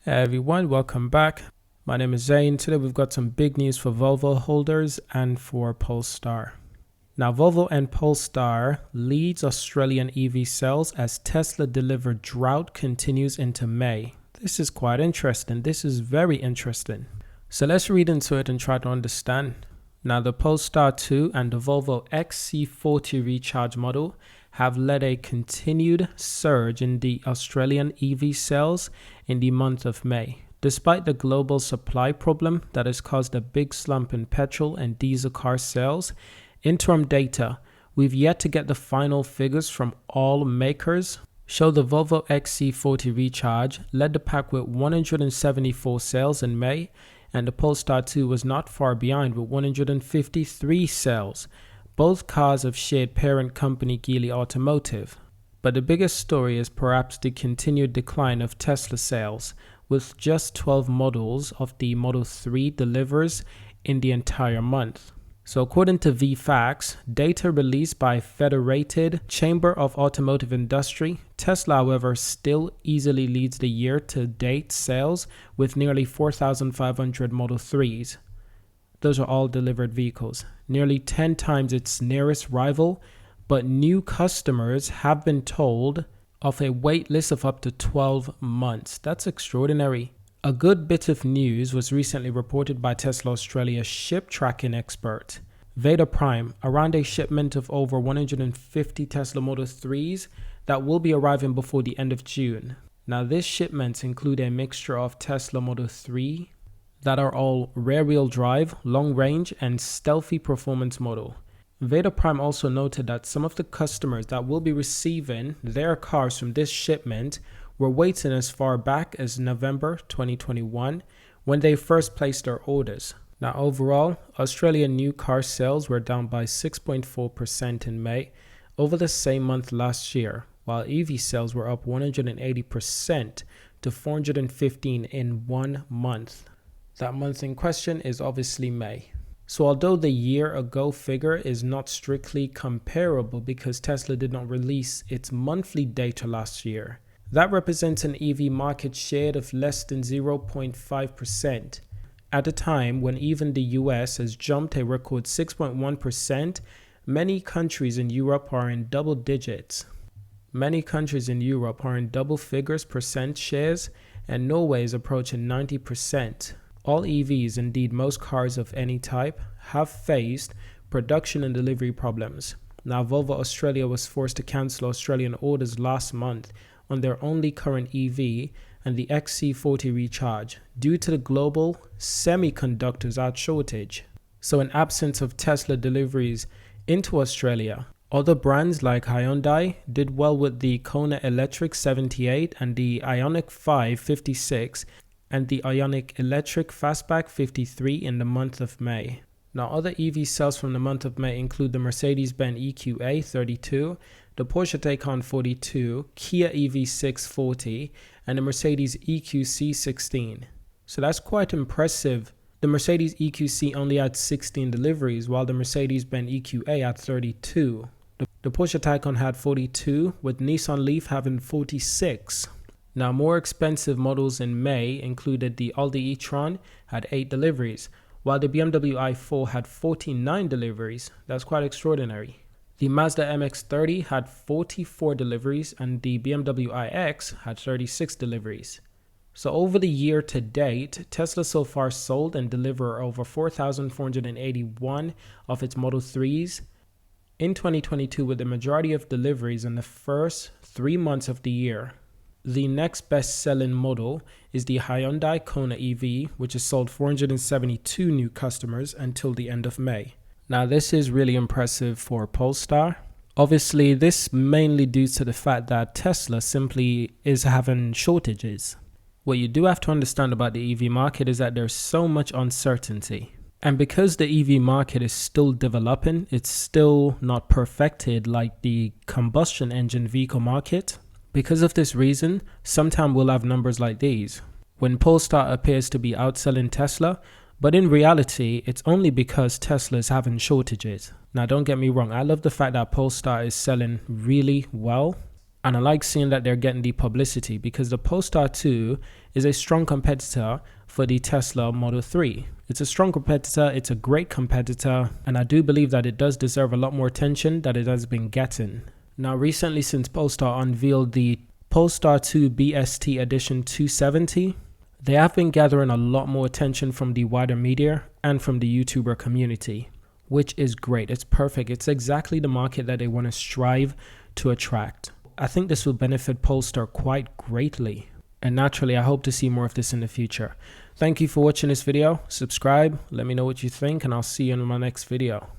Hey everyone, welcome back. My name is Zane. Today we've got some big news for Volvo holders and for Polestar. Now, Volvo and Polestar leads Australian EV sales as Tesla delivered Drought continues into May. This is quite interesting. This is very interesting. So let's read into it and try to understand. Now, the Polestar 2 and the Volvo XC40 Recharge model have led a continued surge in the Australian EV sales in the month of May. Despite the global supply problem that has caused a big slump in petrol and diesel car sales, interim data, we've yet to get the final figures from all makers, show the Volvo XC40 Recharge led the pack with 174 sales in May, and the Polestar 2 was not far behind with 153 sales. Both cars have shared parent company Geely Automotive. But the biggest story is perhaps the continued decline of Tesla sales, with just 12 models of the Model 3 delivers in the entire month. So according to VFacts, data released by Federated Chamber of Automotive Industry, Tesla, however, still easily leads the year-to-date sales with nearly 4,500 Model 3s. Those are all delivered vehicles, nearly 10 times its nearest rival, but new customers have been told of a wait list of up to 12 months. That's extraordinary. A good bit of news was recently reported by Tesla Australia's ship tracking expert, Veda Prime, around a shipment of over 150 Tesla Model 3s that will be arriving before the end of June. Now, these shipments include a mixture of Tesla Model 3 that are all rear-wheel drive, long-range, and stealthy performance model. Veda Prime also noted that some of the customers that will be receiving their cars from this shipment were waiting as far back as November 2021 when they first placed their orders. Now, overall, Australian new car sales were down by 6.4% in May over the same month last year, while EV sales were up 180% to 415 in 1 month. That month in question is obviously May. So although the year-ago figure is not strictly comparable because Tesla did not release its monthly data last year, that represents an EV market share of less than 0.5%. At a time when even the US has jumped a record 6.1%, many countries in Europe are in double digits. Many countries in Europe are in double figures percent shares, and Norway is approaching 90%. All EVs, indeed most cars of any type, have faced production and delivery problems. Now, Volvo Australia was forced to cancel Australian orders last month on their only current EV and the XC40 Recharge due to the global semiconductors out shortage. So in absence of Tesla deliveries into Australia, other brands like Hyundai did well with the Kona Electric 78 and the Ioniq 5 56 and the Ioniq Electric Fastback 53 in the month of May. Now, other EV sales from the month of May include the Mercedes-Benz EQA 32, the Porsche Taycan 42, Kia EV6 40, and the Mercedes EQC 16. So that's quite impressive. The Mercedes EQC only had 16 deliveries, while the Mercedes-Benz EQA had 32. The Porsche Taycan had 42, with Nissan Leaf having 46. Now, more expensive models in May included the Audi e-tron had 8 deliveries, while the BMW i4 had 49 deliveries. That's quite extraordinary. The Mazda MX-30 had 44 deliveries, and the BMW iX had 36 deliveries. So over the year to date, Tesla so far sold and delivered over 4,481 of its Model 3s in 2022, with the majority of deliveries in the first 3 months of the year. The next best-selling model is the Hyundai Kona EV, which has sold 472 new customers until the end of May. Now, this is really impressive for Polestar. Obviously, this mainly due to the fact that Tesla simply is having shortages. What you do have to understand about the EV market is that there's so much uncertainty. And because the EV market is still developing, it's still not perfected like the combustion engine vehicle market. Because of this reason, sometimes we'll have numbers like these, when Polestar appears to be outselling Tesla, but in reality, it's only because Tesla is having shortages. Now, don't get me wrong, I love the fact that Polestar is selling really well. And I like seeing that they're getting the publicity because the Polestar 2 is a strong competitor for the Tesla Model 3. It's a strong competitor, it's a great competitor, and I do believe that it does deserve a lot more attention than it has been getting. Now recently, since Polestar unveiled the Polestar 2 BST Edition 270, they have been gathering a lot more attention from the wider media and from the YouTuber community, which is great. It's perfect. It's exactly the market that they want to strive to attract. I think this will benefit Polestar quite greatly. And naturally, I hope to see more of this in the future. Thank you for watching this video. Subscribe, let me know what you think, and I'll see you in my next video.